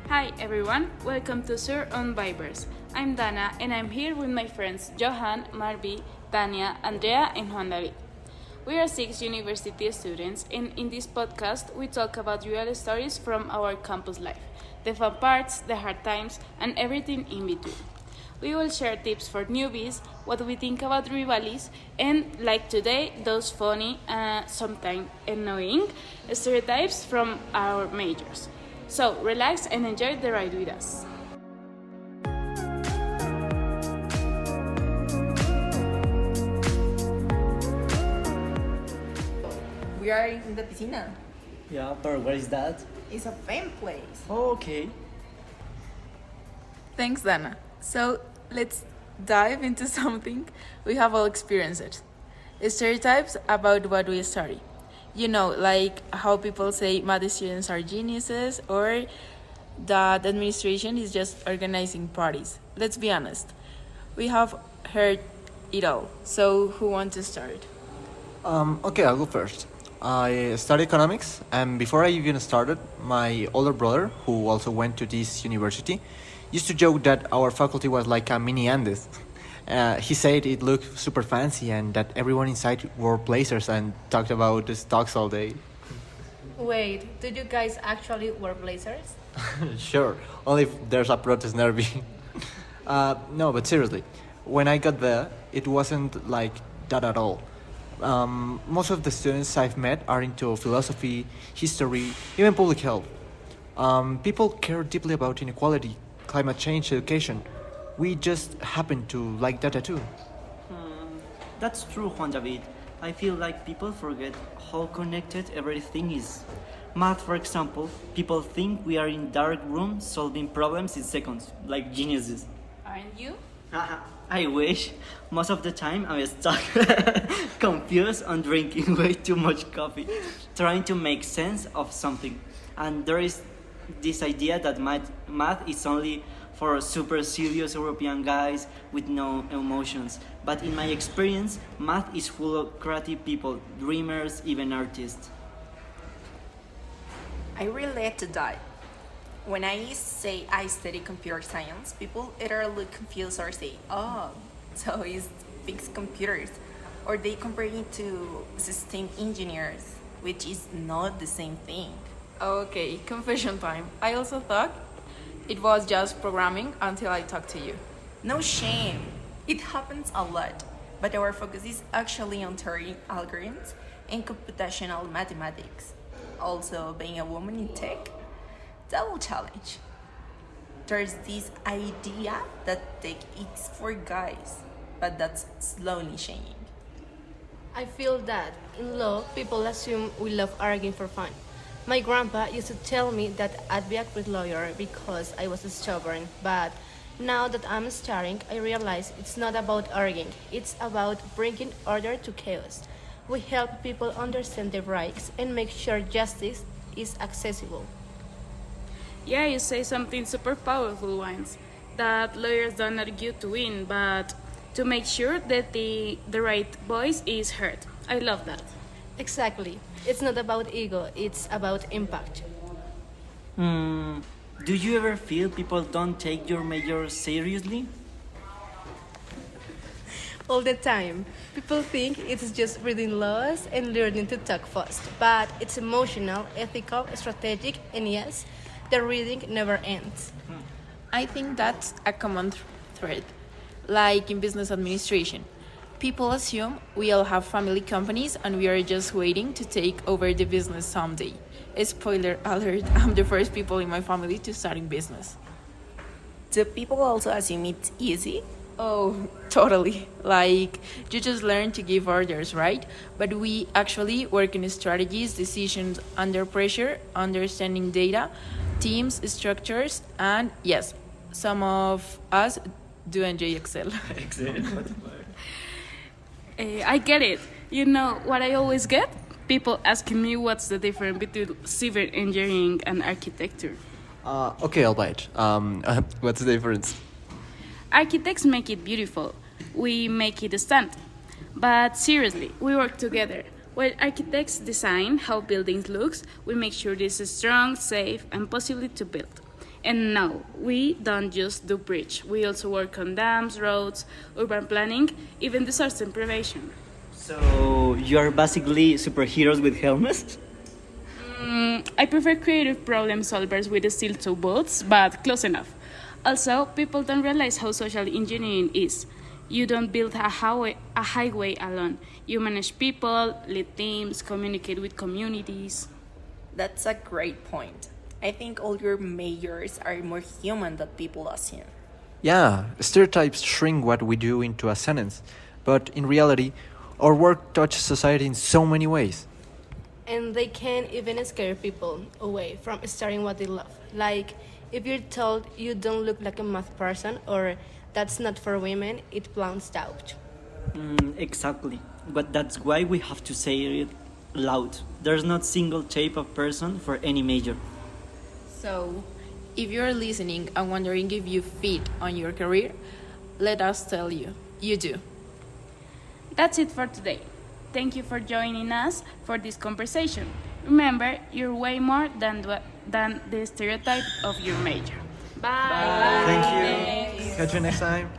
Hi everyone, welcome to SUR on VIVERS. I'm Dana and I'm here with my friends Johan, Marvi, Tania, Andrea, and Juan David. We are 6 university students, and in this podcast, we talk about real stories from our campus life, the fun parts, the hard times, and everything in between. We will share tips for newbies, what we think about rivales, and like today, those funny, sometimes annoying stereotypes from our majors. So relax and enjoy the ride with us. We are in the piscina. Yeah, but where is that? It's a fun place. Oh, okay. Thanks, Dana. So let's dive into something we have all experienced. Stereotypes about what we study. You know, like how people say math students are geniuses or that administration is just organizing parties. Let's be honest. We have heard it all. So who wants to start? Okay, I'll go first. I studied economics, and before I even started, my older brother, who also went to this university, used to joke that our faculty was like a mini Andes. He said it looked super fancy and that everyone inside wore blazers and talked about the stocks all day. Wait, did you guys actually wear blazers? Sure, only if there's a protest nearby. No, but seriously, when I got there, it wasn't like that at all. Most of the students I've met are into philosophy, history, even public health. People care deeply about inequality, climate change, education. We just happen to like data too. That's true, Juan David. I feel like people forget how connected everything is. Math, for example, people think we are in dark rooms solving problems in seconds, like geniuses. Aren't you? I wish. Most of the time I'm stuck, confused and drinking way too much coffee, trying to make sense of something. And there is this idea that math is only for super serious European guys with no emotions. But in my experience, math is full of creative people, dreamers, even artists. I relate to that. When I say I study computer science, people either look confused or say, oh, so it's fixed computers. Or they compare it to system engineers, which is not the same thing. Okay, confession time. I also thought it was just programming until I talked to you. No shame. It happens a lot. But our focus is actually on theory algorithms and computational mathematics. Also, being a woman in tech, double challenge. There's this idea that tech is for guys, but that's slowly changing. I feel that in law, people assume we love arguing for fun. My grandpa used to tell me that I'd be a great lawyer because I was stubborn, but now that I'm studying, I realize it's not about arguing, it's about bringing order to chaos. We help people understand their rights and make sure justice is accessible. Yeah, you say something super powerful once, that lawyers don't argue to win, but to make sure that the right voice is heard. I love that. Exactly. It's not about ego, it's about impact. Do you ever feel people don't take your major seriously? All the time. People think it's just reading laws and learning to talk fast, but it's emotional, ethical, strategic, and yes, the reading never ends. I think that's a common thread, like in business administration. People assume we all have family companies and we are just waiting to take over the business someday. Spoiler alert, I'm the first people in my family to start in business. Do people also assume it's easy? Oh, totally. Like, you just learn to give orders, right? But we actually work in strategies, decisions under pressure, understanding data, teams, structures, and yes, some of us do enjoy Excel. Excellent. I get it. You know what I always get? People asking me what's the difference between civil engineering and architecture. Okay, I'll buy it. What's the difference? Architects make it beautiful. We make it stand. But seriously, we work together. While architects design how buildings looks, we make sure this is strong, safe, and possible to build. And no, we don't just do bridge. We also work on dams, roads, urban planning, even disaster prevention. So you are basically superheroes with helmets? I prefer creative problem solvers with steel toe boots, but close enough. Also, people don't realize how social engineering is. You don't build a highway alone. You manage people, lead teams, communicate with communities. That's a great point. I think all your majors are more human than people assume. Yeah, stereotypes shrink what we do into a sentence, but in reality, our work touches society in so many ways. And they can even scare people away from starting what they love. Like, if you're told you don't look like a math person or that's not for women, it plants doubt. Exactly. But that's why we have to say it loud. There's not single type of person for any major. So, if you're listening and wondering if you fit on your career, let us tell you, you do. That's it for today. Thank you for joining us for this conversation. Remember, you're way more than the stereotype of your major. Bye. Thank you. Catch you next time.